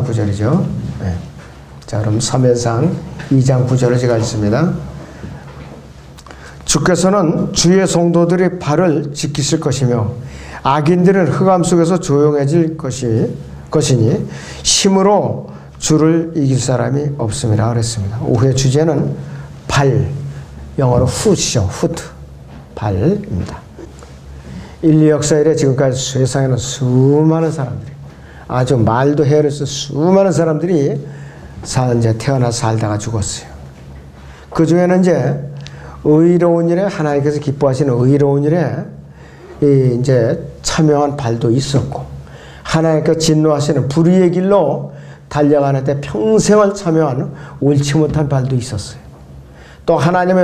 9절이죠. 네. 자, 그럼 사면상 2장 9절을 제가 읽습니다. 주께서는 주의 성도들의 발을 지키실 것이며 악인들은 흑암 속에서 조용해질 것이니 힘으로 주를 이길 사람이 없음이라 그랬습니다. 오후의 주제는 발, 영어로 훗이죠. 훗, 발입니다. 인류 역사 이래 지금까지 세상에는 수많은 사람들이, 아주 말도 헤아려서 수많은 사람들이 이제 태어나 살다가 죽었어요. 그 중에는 이제 의로운 일에, 하나님께서 기뻐하시는 의로운 일에 이제 참여한 발도 있었고, 하나님께서 진노하시는 불의의 길로 달려가는데 평생을 참여한 옳지 못한 발도 있었어요. 또 하나님의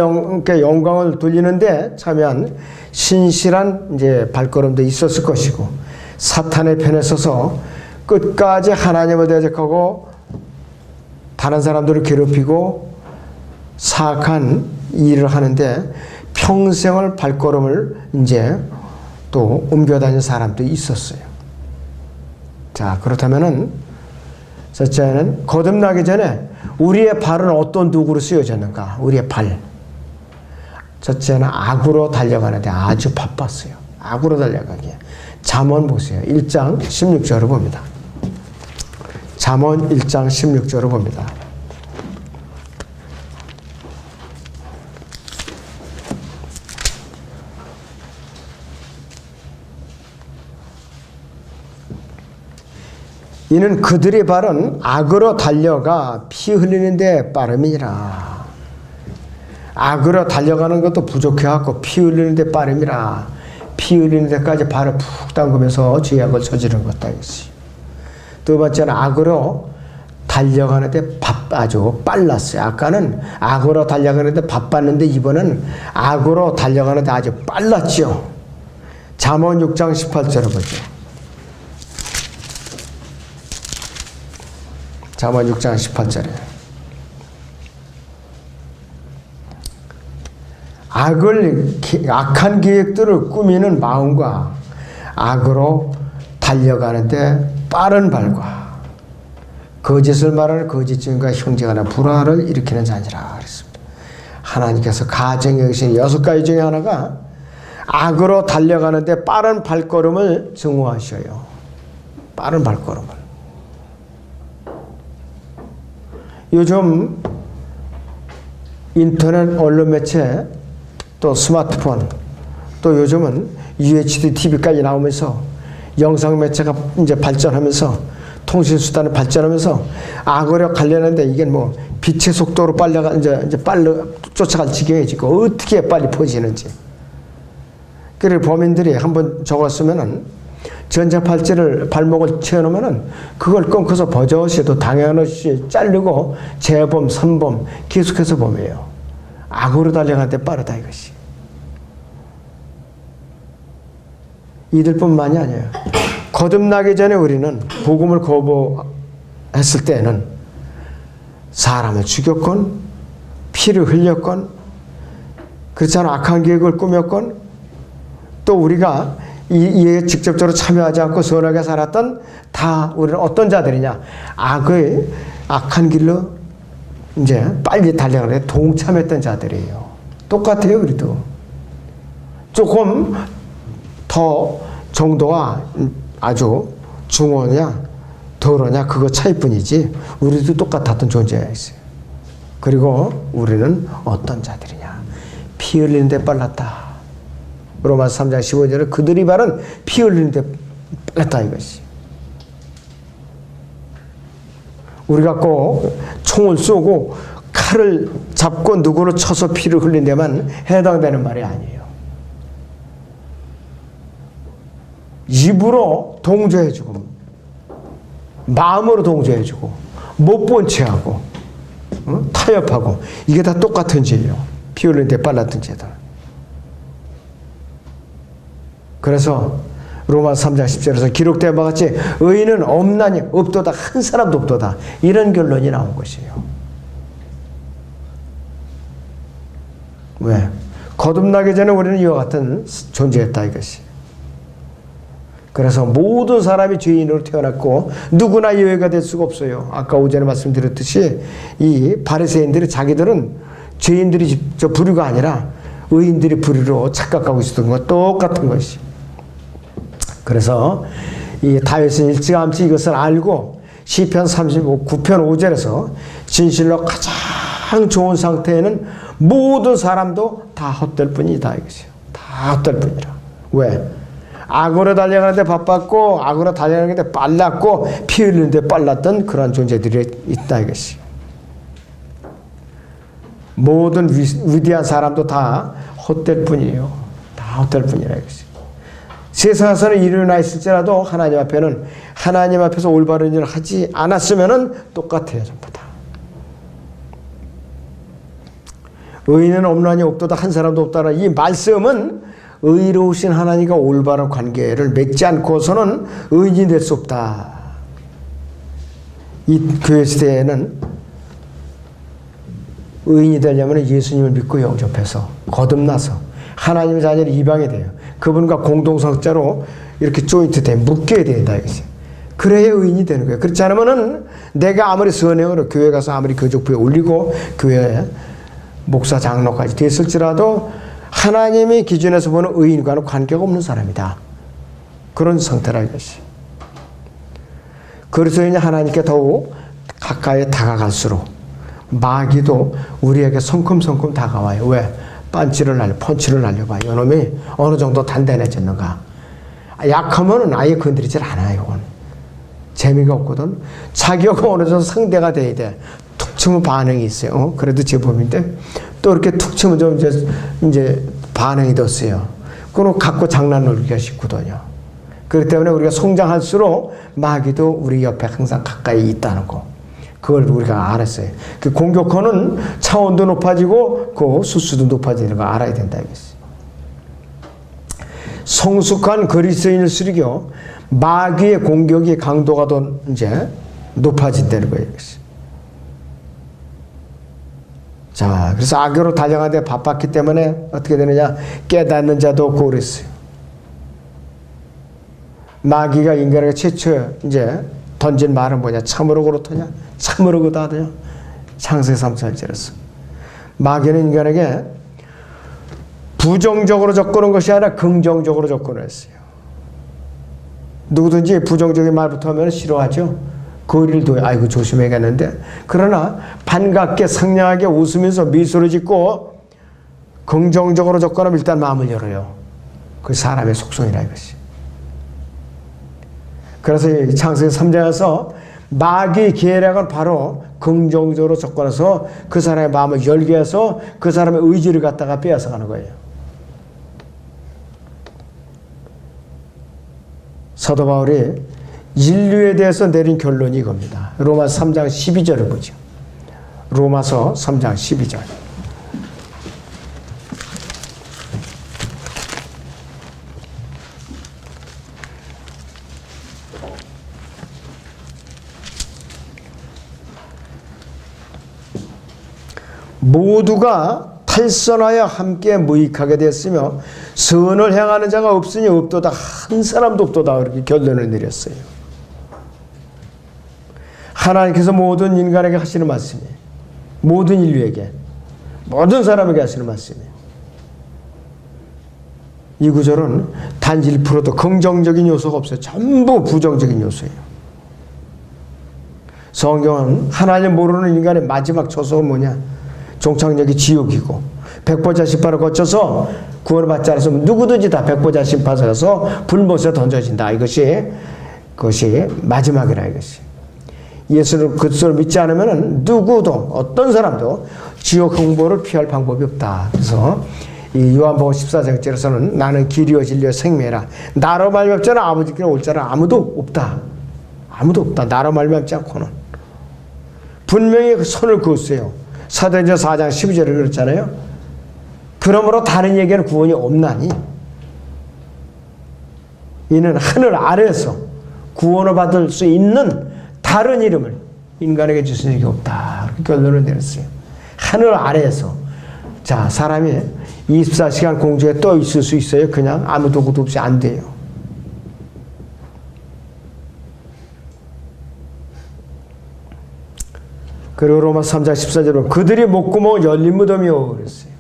영광을 돌리는데 참여한 신실한 이제 발걸음도 있었을 것이고, 사탄의 편에 서서 끝까지 하나님을 대적하고 다른 사람들을 괴롭히고 사악한 일을 하는데 평생을 발걸음을 이제 또 옮겨다니는 사람도 있었어요. 자, 그렇다면은 첫째는 거듭나기 전에 우리의 발은 어떤 도구로 쓰여졌는가? 우리의 발. 첫째는 악으로 달려가는데 아주 바빴어요. 악으로 달려가기에. 잠언 보세요. 1장 16절을 봅니다. 잠언 1장 16절을 봅니다. 이는 그들의 발은 악으로 달려가 피 흘리는 데 빠름이니라. 악으로 달려가는 것도 부족해갖고 피 흘리는 데 빠름이라. 피 흘리는 데까지 발을 푹 담그면서 죄악을 저지르는 것다 이것이. 두 번째는 악으로 달려가는데 아주 빨랐어요. 아까는 악으로 달려가는데 바빴는데 이번은 악으로 달려가는데 아주 빨랐죠. 잠언 6장 18절을 보죠. 잠언 6장 18절에 악한 계획들을 꾸미는 마음과 악으로 달려가는데 빠른 발과 거짓을 말하는 거짓 증인과 형제가 불화를 일으키는 자니라 그랬습니다. 하나님께서 가정에 계신 6가지 중에 하나가 악으로 달려가는데 빠른 발걸음을 증오하셔요. 빠른 발걸음을. 요즘 인터넷 언론 매체 또 스마트폰 또 요즘은 UHD TV까지 나오면서 영상 매체가 이제 발전하면서 통신 수단이 발전하면서 악으로 가려는데 이게 뭐 빛의 속도로 이제 빨리 쫓아갈 지경이지고 어떻게 빨리 퍼지는지. 그래서 범인들이 한번 적었으면은 전자팔찌를 발목을 채워놓으면은 그걸 끊고서 버젓이 또 당연없이 자르고 재범, 선범 계속해서 범해요. 악으로 달려가는데 빠르다 이것이. 이들뿐만이 아니에요. 거듭나기 전에 우리는 복음을 거부했을 때는 사람을 죽였건 피를 흘렸건 그렇잖아 악한 계획을 꾸몄건 또 우리가 이에 직접적으로 참여하지 않고 선하게 살았던 다 우리는 어떤 자들이냐? 악한 길로 이제 빨리 달려가는데 동참했던 자들이에요. 똑같아요, 우리도. 조금 더 정도가 아주 중호냐, 덜하냐, 그거 차이뿐이지, 우리도 똑같았던 존재가 있어요. 그리고 우리는 어떤 자들이냐? 피 흘리는데 빨랐다. 로마서 3장 15절에 그들이 발은 피 흘리는데 빨랐다 이것이. 우리가 꼭 총을 쏘고 칼을 잡고 누구를 쳐서 피를 흘린 데만 해당되는 말이 아니에요. 입으로 동조해주고 마음으로 동조해주고 못 본 채하고 타협하고 이게 다 똑같은 죄예요. 피 흘리는데 빨랐던 죄다. 그래서 로마서 3장 10절에서 기록된 바와 같이 의인은 없나니 없도다 한 사람도 없도다 이런 결론이 나온 것이에요. 왜? 거듭나기 전에 우리는 이와 같은 존재였다 이것이. 그래서 모든 사람이 죄인으로 태어났고 누구나 예외가 될 수가 없어요. 아까 오전에 말씀드렸듯이 이 바리새인들이 자기들은 죄인들이 저 부류가 아니라 의인들이 부류로 착각하고 있었던 것 똑같은 것이. 그래서 이 다윗은 일찌감치 이것을 알고 시편 35, 9편 5절에서 진실로 가장 좋은 상태에는 모든 사람도 다 헛될 뿐이다 이것이요. 다 헛될 뿐이라. 왜? 악으로 달려가는데 바빴고 악으로 달려가는데 빨랐고 피 흘리는데 빨랐던 그런 존재들이 있다 이것이. 모든 위대한 사람도 다 헛될 뿐이에요. 다 헛될 뿐이라 이것이. 세상에서는 일어나 있을지라도 하나님 앞에는 하나님 앞에서 올바른 일을 하지 않았으면은 똑같아요 전부 다. 의인은 없나니 없도다 한 사람도 없다는 이 말씀은 의로우신 하나님과 올바른 관계를 맺지 않고서는 의인이 될 수 없다. 이 교회 시대에는 의인이 되려면 예수님을 믿고 영접해서 거듭나서 하나님의 자녀를 입양이 돼요. 그분과 공동성자로 이렇게 조인트 돼 묶여야 된다 이것이. 그래야 의인이 되는 거예요. 그렇지 않으면은 내가 아무리 선행으로 교회 가서 아무리 교족부에 올리고 교회 목사 장로까지 됐을지라도 하나님의 기준에서 보는 의인과는 관계가 없는 사람이다. 그런 상태라 이것이. 그래서 이제 하나님께 더욱 가까이 다가갈수록 마귀도 우리에게 성큼성큼 다가와요. 왜? 펀치를 날려봐요. 이놈이 어느 정도 단단해졌는가. 약하면은 아예 건드리질 않아요. 이건. 재미가 없거든. 자기가 어느 정도 상대가 돼야 돼. 툭 치면 반응이 있어요. 그래도 제법인데 또 이렇게 툭 치면 좀 이제 반응이 떴어요. 그걸 갖고 장난 놀기가 쉽거든요. 그렇기 때문에 우리가 성장할수록 마귀도 우리 옆에 항상 가까이 있다는 거. 그걸 우리가 알았어요. 그 공격하는 차원도 높아지고 그 수수도 높아지는 거 알아야 된다 이것이. 성숙한 그리스도인일수록요 마귀의 공격의 강도가 더 이제 높아진다는 거예요. 이것이. 자, 그래서 악으로 달려가는데 바빴기 때문에 어떻게 되느냐? 깨닫는 자도 없고 그랬어요. 마귀가 인간에게 최초 이제 던진 말은 뭐냐? 참으로 그렇더냐? 참으로 그다더냐? 창세기 3절에서 마귀는 인간에게 부정적으로 접근한 것이 아니라 긍정적으로 접근했어요. 누구든지 부정적인 말부터 하면 싫어하죠. 거리를 아이고 조심해야겠는데. 그러나 반갑게 상냥하게 웃으면서 미소를 짓고 긍정적으로 접근하면 일단 마음을 열어요. 그 사람의 속성이라 이것이. 그래서 창세기 3장에서 마귀의 계략은 바로 긍정적으로 접근해서 그 사람의 마음을 열게 해서 그 사람의 의지를 갖다가 빼앗아가는 거예요. 사도 바울이 인류에 대해서 내린 결론이 이겁니다. 로마서 3장 12절을 보죠. 로마서 3장 12절. 모두가 탈선하여 함께 무익하게 됐으며 선을 행하는 자가 없으니 없도다 한 사람도 없도다 그렇게 결론을 내렸어요. 하나님께서 모든 인간에게 하시는 말씀이에요. 모든 인류에게 모든 사람에게 하시는 말씀이에요. 이 구절은 단지 1%도 긍정적인 요소가 없어요. 전부 부정적인 요소예요. 성경은 하나님 모르는 인간의 마지막 처소가 뭐냐? 종착역이 지옥이고 백보자 심판을 거쳐서 구원을 받지 않았으면 누구든지 다 백보자 심판에 가서 불못에 던져진다. 그것이 마지막이라 이것이. 예수를 그리스도를 믿지 않으면 누구도 어떤 사람도 지옥 형벌을 피할 방법이 없다. 그래서 이 요한복음 14장 1절에서는 나는 길이요 진리요 생명이라 나로 말미암지 않아 아버지께 올 자는 아무도 없다. 아무도 없다. 나로 말미암지 않고는. 분명히 그 선을 그었어요. 사도행전 4장 12절을 그랬잖아요. 그러므로 다른 얘기는 구원이 없나니 이는 하늘 아래에서 구원을 받을 수 있는 다른 이름을 인간에게 주신 적이 없다. 결론을 내렸어요. 하늘 아래에서. 자, 사람이 24시간 공중에 떠 있을 수 있어요? 그냥 아무 도구도 없이 안 돼요. 그리고 로마서 3장 14절에 그들이 목구멍은 열린 무덤이요 그랬어요.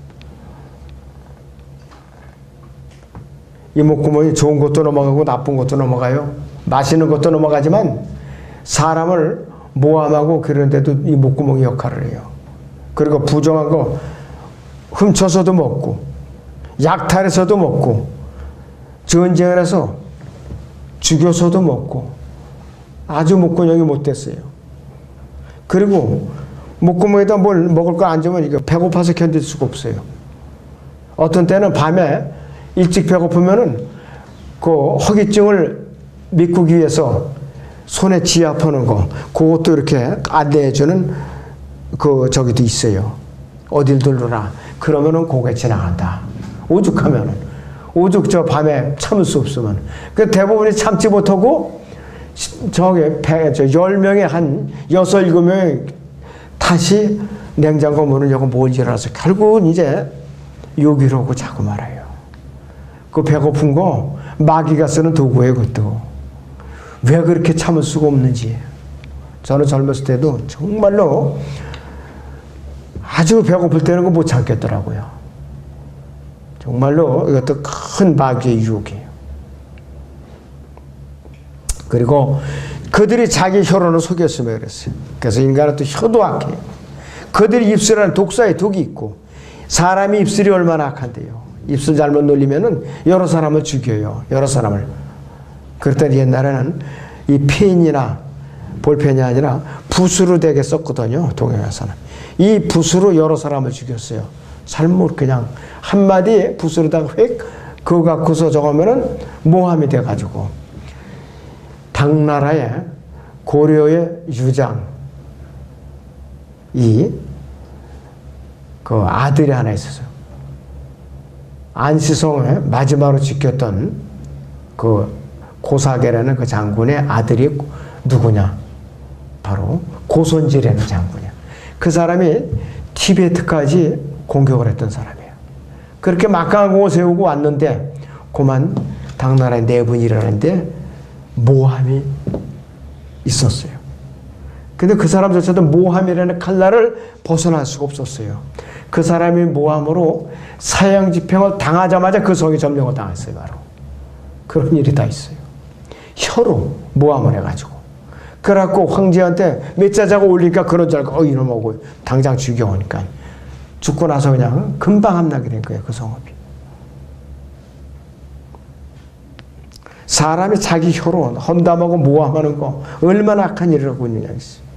이 목구멍이 좋은 것도 넘어가고 나쁜 것도 넘어가요. 맛있는 것도 넘어가지만 사람을 모함하고 그런데도 이 목구멍이 역할을 해요. 그리고 부정한 거 훔쳐서도 먹고 약탈해서도 먹고 전쟁을 해서 죽여서도 먹고 아주 목구멍이 못됐어요. 그리고 목구멍에다 뭘 먹을 거 앉으면 이거 배고파서 견딜 수가 없어요. 어떤 때는 밤에 일찍 배고프면은 그 허기증을 메꾸기 위해서 손에 지압 하는 거 그것도 이렇게 안내해주는 그 저기도 있어요. 어딜 들르라 그러면은 고개 지나간다. 오죽하면은 오죽 저 밤에 참을 수 없으면 그 대부분이 참지 못하고 저기 10명에 한 6, 7명이 다시 냉장고 문을 열고 뭘 일어나서 결국은 이제 욕을 하고 자고 말아요. 그 배고픈 거 마귀가 쓰는 도구예요. 그것도 왜 그렇게 참을 수가 없는지. 저는 젊었을 때도 정말로 아주 배고플 때는 못 참겠더라고요. 정말로 이것도 큰 마귀의 유혹이에요. 그리고 그들이 자기 혀로는 속였으며 그랬어요. 그래서 인간은 또 혀도 악해요. 그들이 입술에는 독사의 독이 있고 사람이 입술이 얼마나 악한데요. 입술 잘못 놀리면은 여러 사람을 죽여요. 여러 사람을. 그랬더니 옛날에는 이 펜이나 볼펜이 아니라 붓으로 되게 썼거든요. 동양에서는. 이 붓으로 여러 사람을 죽였어요. 잘못 그냥 한마디 붓으로다가 획 그거 갖고서 적으면은 모함이 돼가지고 당나라의 고려의 유장 그 아들이 하나 있었어요. 안시성을 마지막으로 지켰던 그 고사계라는 그 장군의 아들이 누구냐? 바로 고손지라는 장군이야. 그 사람이 티베트까지 공격을 했던 사람이에요. 그렇게 막강한 공을 세우고 왔는데 그만 당나라의 내분이 일어났는데 모함이 있었어요. 근데 그 사람조차도 모함이라는 칼날을 벗어날 수가 없었어요. 그 사람이 모함으로 사형 집행을 당하자마자 그 성이 점령을 당했어요. 바로 그런 일이 다 있어요. 혀로 모함을 해가지고 그래갖고 황제한테 몇 자자가 올리니까 그런 줄 알고 이놈하고 당장 죽여오니까 죽고 나서 그냥 금방 함나게 된 거예요. 그 성읍이. 사람이 자기 혀로 험담하고 모함하는 거 얼마나 악한 일을 하고 있느냐 있어요.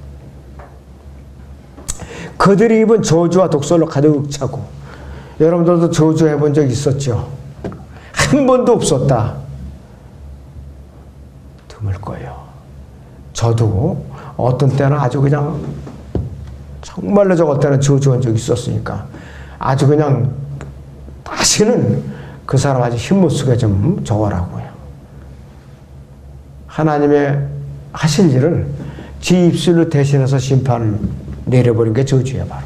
그들이 입은 저주와 독설로 가득 차고 여러분들도 저주해 본 적 있었죠? 한 번도 없었다. 드물 거예요. 저도 어떤 때는 아주 그냥 정말로 저것 때는 저주한 적이 있었으니까 아주 그냥 다시는 그 사람 아주 힘 못 쓰게 좀 적어라고요. 하나님의 하실 일을 지 입술로 대신해서 심판을 내려버린 게 저주예요. 바로.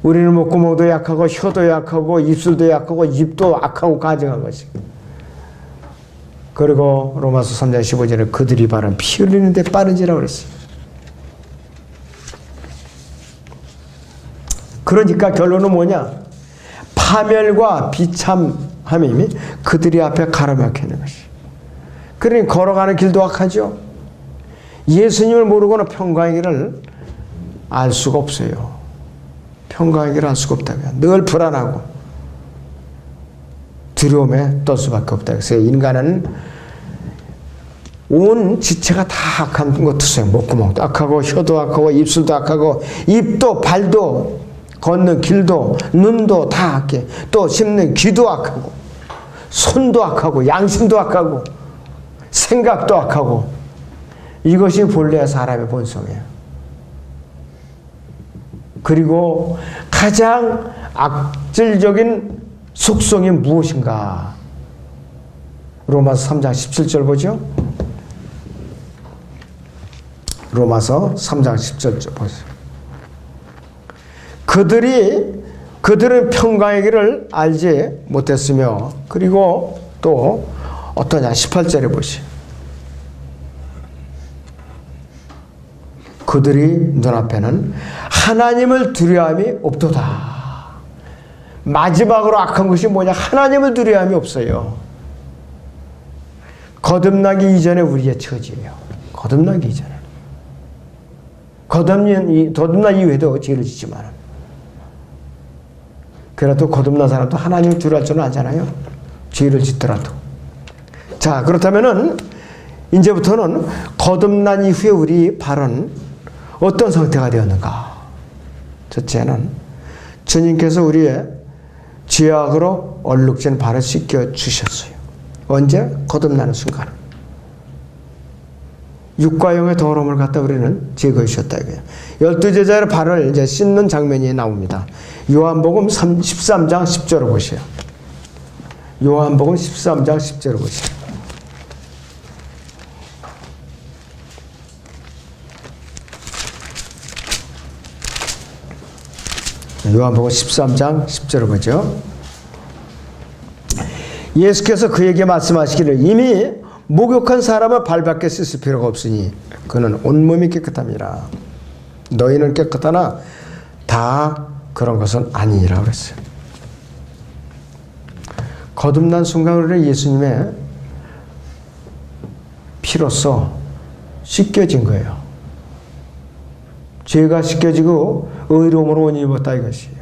우리는 목구멍도 약하고 혀도 약하고 입술도 약하고 입도 악하고 가증한 것이. 그리고 로마서 3장 15절에 그들이 바른 피 흘리는 데 빠른지라고 그랬어요. 그러니까 결론은 뭐냐? 파멸과 비참함이 그들이 앞에 가로막혀 있는 것이. 그러니 걸어가는 길도 악하죠. 예수님을 모르고는 평강의 길을 알 수가 없어요. 평강의 길을 알 수가 없다고요. 늘 불안하고 두려움에 떨 수밖에 없다. 그래서 인간은 온 지체가 다 악한 것 같으세요. 목구멍도 악하고 혀도 악하고 입술도 악하고 입도 발도 걷는 길도 눈도 다 악해. 또 씹는 귀도 악하고 손도 악하고 양심도 악하고 생각도 악하고 이것이 본래 사람의 본성이에요. 그리고 가장 악질적인 속성이 무엇인가? 로마서 3장 17절 보죠. 로마서 3장 17절 보세요. 그들은 평강의 길을 알지 못했으며 그리고 또 어떠냐 18절에 보시죠. 그들이 눈앞에는 하나님을 두려움이 없도다. 마지막으로 악한 것이 뭐냐? 하나님을 두려움이 없어요. 거듭나기 이전에 우리의 처지예요. 거듭나기 이전에. 거듭난 이후에도 죄를 짓지만, 그래도 거듭난 사람도 하나님을 두려워할 줄은 알잖아요. 죄를 짓더라도. 자, 그렇다면은 이제부터는 거듭난 이후에 우리 발은 어떤 상태가 되었는가? 첫째는 주님께서 우리의 죄악으로 얼룩진 발을 씻겨 주셨어요. 언제? 거듭나는 순간. 육과 영의 더러움을 갖다 우리는 제거해 주셨다 이거예요. 12제자의 발을 이제 씻는 장면이 나옵니다. 요한복음 13장 10절을 보세요. 요한복음 13장 10절을 보세요. 요한복음 13장 10절을 보죠. 예수께서 그에게 말씀하시기를 이미 목욕한 사람은 발밖에 씻을 필요가 없으니 그는 온몸이 깨끗함이라. 너희는 깨끗하나 다 그런 것은 아니니라 그랬어요. 거듭난 순간으로 예수님의 피로써 씻겨진 거예요. 죄가 씻겨지고 의로움으로 옷 입었다 이것이에요.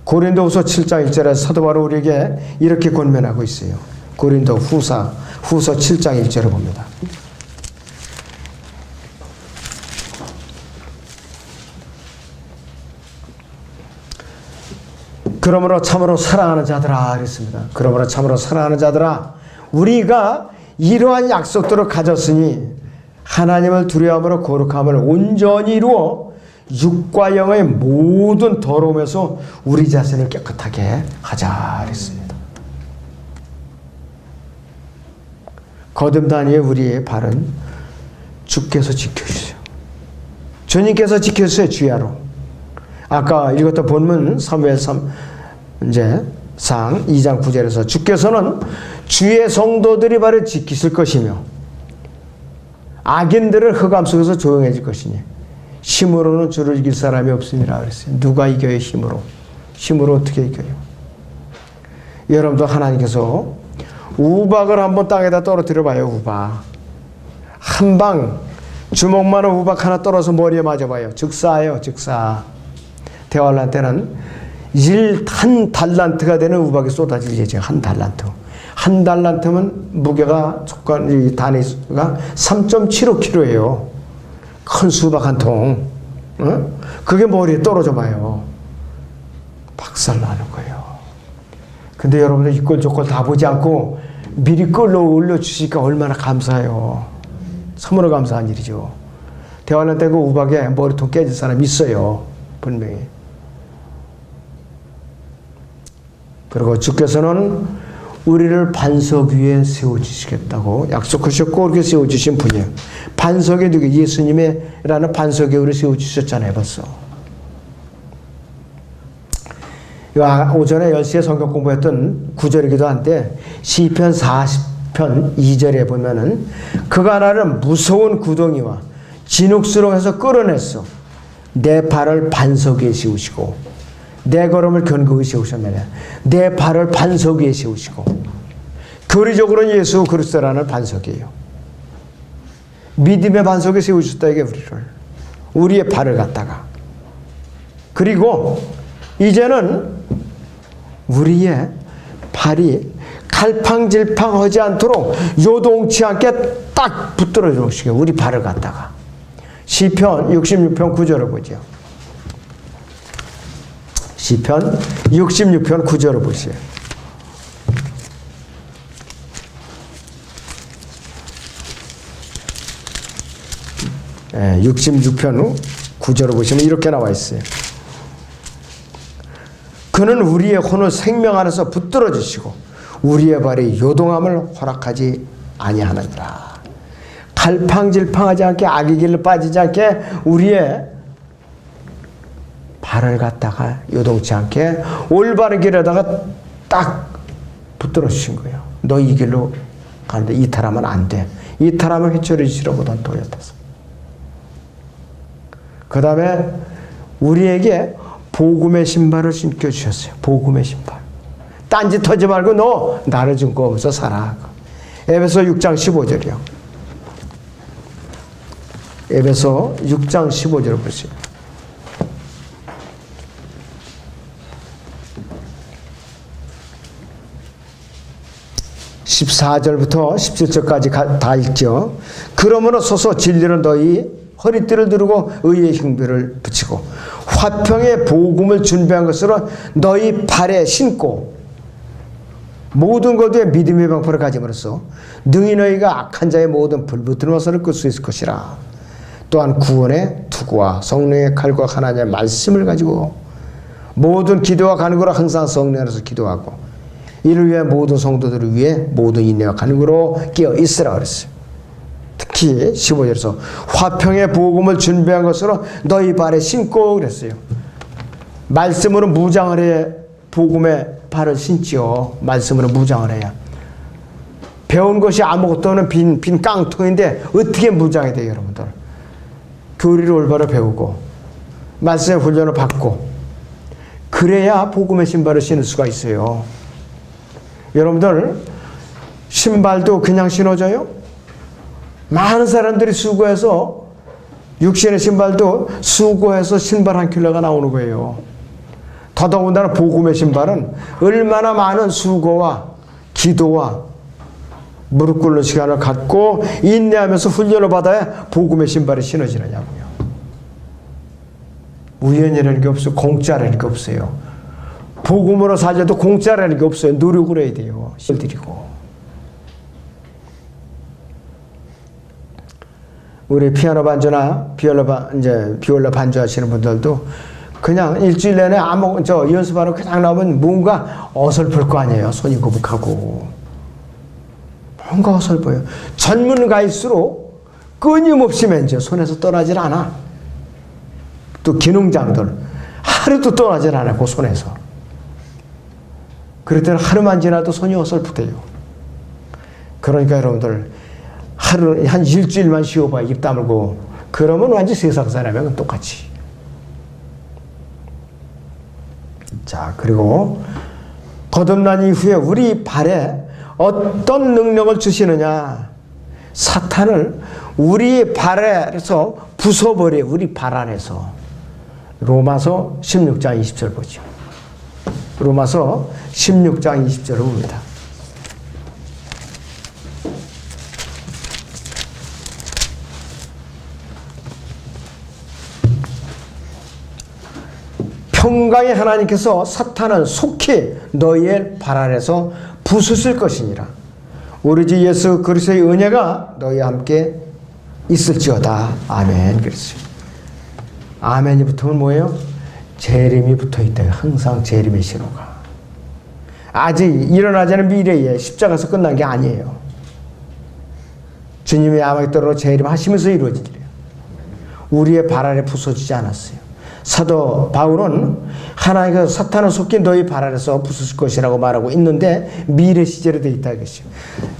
고린도후서 7장 1절에서 사도 바울이 우리에게 이렇게 권면하고 있어요. 고린도 후서 7장 1절을 봅니다. 그러므로 참으로 사랑하는 자들아 그랬습니다. 그러므로 참으로 사랑하는 자들아 우리가 이러한 약속들을 가졌으니 하나님을 두려움으로 거룩함을 온전히 이루어 육과 영의 모든 더러움에서 우리 자신을 깨끗하게 하자 그랬습니다. 거듭난 후에 우리의 발은 주께서 지켜주세요. 주님께서 지켜주세요. 주야로. 아까 읽었던 본문 사무엘상 2장 9절에서 주께서는 주의 성도들이 발을 지키실 것이며 악인들을 흑암 속에서 조용해질 것이니 힘으로는 주를 이길 사람이 없습니다. 그랬어요. 누가 이겨요? 힘으로. 힘으로 어떻게 이겨요? 여러분도 하나님께서 우박을 한번 땅에다 떨어뜨려 봐요. 우박. 한 방 주먹만한 우박 하나 떨어서 머리에 맞아봐요. 즉사예요. 즉사. 대환란 때는 한 달란트가 되는 우박이 쏟아질 예정. 한 달란트. 한 달란트면 무게가 이 단위가 3.75kg예요. 큰 수박 한 통. 그게 머리에 떨어져 봐요. 박살나는 거예요. 근데 여러분들 이꼴 저꼴 다 보지 않고 미리 끌러 올려주시니까 얼마나 감사해요. 참으로 감사한 일이죠. 대환란 때 그 우박에 머리통 깨질 사람 있어요. 분명히. 그리고 주께서는 우리를 반석 위에 세워주시겠다고 약속하셨고 그렇게 세워주신 분이에요. 반석에 누구? 예수님이라는 반석에 우리 세워주셨잖아요. 벌써. 오전에 10시에 성경 공부했던 구절이기도 한데 시편 40편 2절에 보면은 그가 나를 무서운 구덩이와 진흙수렁에서 끌어냈어. 내 발을 반석 위에 세우시고 내 걸음을 견고히 세우셨느냐. 내 발을 반석 위에 세우시고. 교리적으로는 예수 그리스도라는 반석이에요. 믿음의 반석에 세우셨다 이게 우리의 발을 갖다가. 그리고 이제는 우리의 발이 갈팡질팡하지 않도록 요동치 않게 딱 붙들어 주시게 우리 발을 갖다가. 시편 66편 9절을 보죠. 시편 66편 9절을 보세요. 66편 9절을 보시면 이렇게 나와 있어요. 그는 우리의 혼을 생명 안에서 붙들어 주시고 우리의 발이 요동함을 허락하지 아니하느니라. 갈팡질팡하지 않게 악의 길로 빠지지 않게 우리의 발을 갖다가 요동치 않게 올바른 길에다가 딱 붙들어 주신 거예요. 너 이 길로 가는데 이탈하면 안 돼. 이탈하면 회초리 지러보던 돌려타서. 그 다음에 우리에게 복음의 신발을 신겨주셨어요. 복음의 신발. 딴짓 하지 말고 너 나를 증거하면서 살아. 에베소 6장 15절이요. 에베소 6장 15절을 보세요. 14절부터 17절까지 다 읽죠. 그러므로 서서 진리로 너희 허리띠를 두르고 의의 흉배를 붙이고 화평의 복음을 준비한 것으로 너희 발에 신고 모든 것에 믿음의 방패를 가짐으로써 능히 너희가 악한 자의 모든 불붙은 화살을 끌 수 있을 것이라. 또한 구원의 투구와 성령의 칼과 하나님의 말씀을 가지고 모든 기도와 간구로 항상 성령 안에서 기도하고 이를 위해 모든 성도들을 위해 모든 인내와 간구로 끼어 있으라 그랬어요. 특히 15절에서 화평의 복음을 준비한 것으로 너희 발에 신고 그랬어요. 말씀으로 무장을 해 복음의 발을 신지요. 말씀으로 무장을 해야. 배운 것이 아무것도 없는 빈 깡통인데 어떻게 무장이 돼요, 여러분들? 교리를 올바로 배우고 말씀의 훈련을 받고 그래야 복음의 신발을 신을 수가 있어요. 여러분들 신발도 그냥 신어져요? 많은 사람들이 수고해서 육신의 신발도 수고해서 신발 한 켤레가 나오는 거예요. 더더군다나 복음의 신발은 얼마나 많은 수고와 기도와 무릎 꿇는 시간을 갖고 인내하면서 훈련을 받아야 복음의 신발이 신어지느냐고요. 우연이라는 게 없어요. 공짜라는 게 없어요. 복음으로 살려도 공짜라는 게 없어요. 노력을 해야 돼요. 실드리고. 우리 피아노 반주나 비올라 반주하시는 분들도 그냥 일주일 내내 연습하러 그냥 나오면 뭔가 어설플 거 아니에요. 손이 거북하고. 뭔가 어설퍼요. 전문가일수록 끊임없이 맨져 손에서 떠나질 않아. 또 기능장들 하루도 떠나질 않아. 그 손에서. 그럴 때는 하루만 지나도 손이 어설프대요. 그러니까 여러분들 하루 한 일주일만 쉬어봐. 입 다물고. 그러면 완전 세상 사람이랑 똑같이. 자, 그리고 거듭난 이후에 우리 발에 어떤 능력을 주시느냐. 사탄을 우리 발에서 부숴버려. 우리 발 안에서. 로마서 16장 20절 보죠. 로마서 16장 20절을 봅니다. 평강의 하나님께서 사탄을 속히 너희의 발 아래서 부수실 것이니라. 우리 주 예수 그리스도의 은혜가 너희와 함께 있을지어다. 아멘. 그랬어요. 아멘이 붙으면 뭐예요? 재림이 붙어있다. 항상 재림의 신호가. 아직 일어나지 않은 미래에 십자가에서 끝난 게 아니에요. 주님이 아마겟돈으로 재림하시면서 이루어지기래요. 우리의 발 아래 부서지지 않았어요. 사도 바울은 하나님께서 사탄을 속히 너희 발 아래서 부수실 것이라고 말하고 있는데 미래 시제로 되어 있다 이것이요.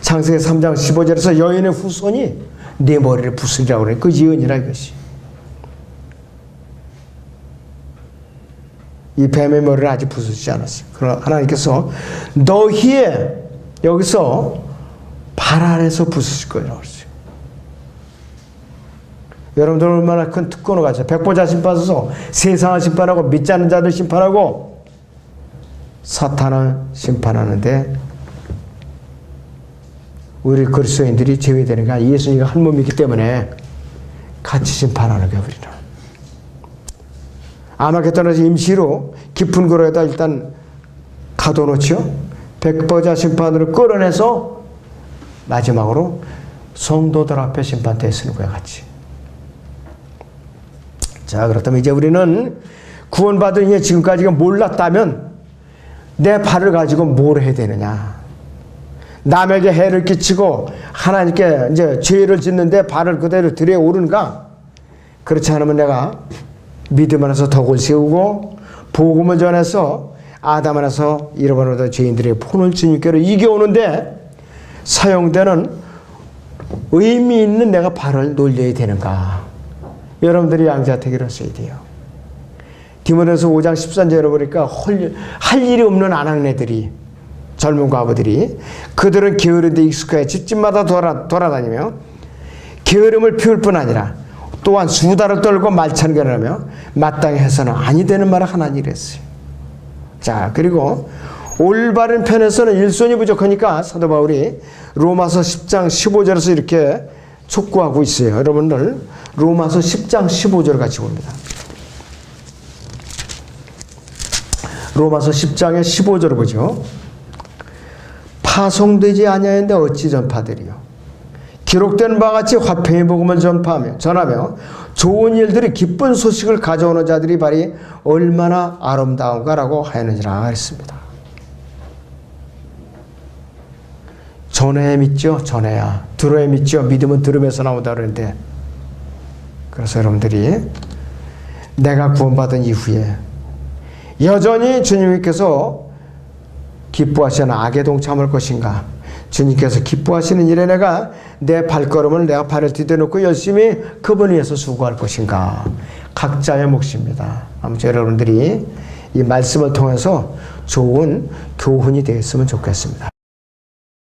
창세기 3장 15절에서 여인의 후손이 내 머리를 부수리라고 그래. 그 예언이라 이것이. 이 뱀의 머리를 아직 부수지 않았어요. 그러나 하나님께서 너희의 여기서 발 아래서 부수실 거라고 그랬어요. 여러분들 얼마나 큰 특권을 가져. 백보자 심판서서 세상을 심판하고 믿지 않는 자들 심판하고 사탄을 심판하는데 우리 그리스도인들이 제외되는 게 아니라 예수님과 한 몸이기 때문에 같이 심판하는 게 우리는. 아마겟돈에서 임시로 깊은 고로에다 일단 가둬놓죠. 백보자 심판으로 끌어내서 마지막으로 성도들 앞에 심판대에 서는 거야 같이. 자, 그렇다면 이제 우리는 구원받은 이에 지금까지가 몰랐다면 내 발을 가지고 뭘 해야 되느냐. 남에게 해를 끼치고 하나님께 이제 죄를 짓는데 발을 그대로 들여오른가? 그렇지 않으면 내가 믿음 안에서 덕을 세우고 복음을 전해서 아담 안에서 잃어버린 죄인들의 혼을 주님께로 이겨오는데 사용되는 의미 있는 내가 발을 놀려야 되는가? 여러분들이 양자택일을 써야 돼요. 디모데서 5장 13절에 보니까 할 일이 없는 아낙네들이, 젊은 과부들이, 그들은 게으른 데 익숙해 집집마다 돌아다니며 게으름을 피울 뿐 아니라 또한 수다를 떨고 말찬견을 하며 마땅히 해서는 아니 되는 말을 하나니 이랬어요. 자, 그리고 올바른 편에서는 일손이 부족하니까 사도 바울이 로마서 10장 15절에서 이렇게 촉구하고 있어요. 여러분들 로마서 10장 15절 같이 봅니다. 로마서 10장의 15절을 보죠. 파송되지 아니하였는데 어찌 전파되리요. 기록된 바와 같이 화평의 복음을 전하며 좋은 일들이 기쁜 소식을 가져오는 자들이 발이 얼마나 아름다운가라고 하였느니라 했습니다. 전해야 믿죠. 전해야. 들어야 믿죠. 믿음은 들음에서 나오다 그러는데, 그래서 여러분들이 내가 구원받은 이후에 여전히 주님께서 기뻐하시는 악에 동참할 것인가, 주님께서 기뻐하시는 일에 내가 내 발걸음을 내가 발을 디뎌놓고 열심히 그분 위해서 수고할 것인가, 각자의 몫입니다. 아무튼 여러분들이 이 말씀을 통해서 좋은 교훈이 되었으면 좋겠습니다.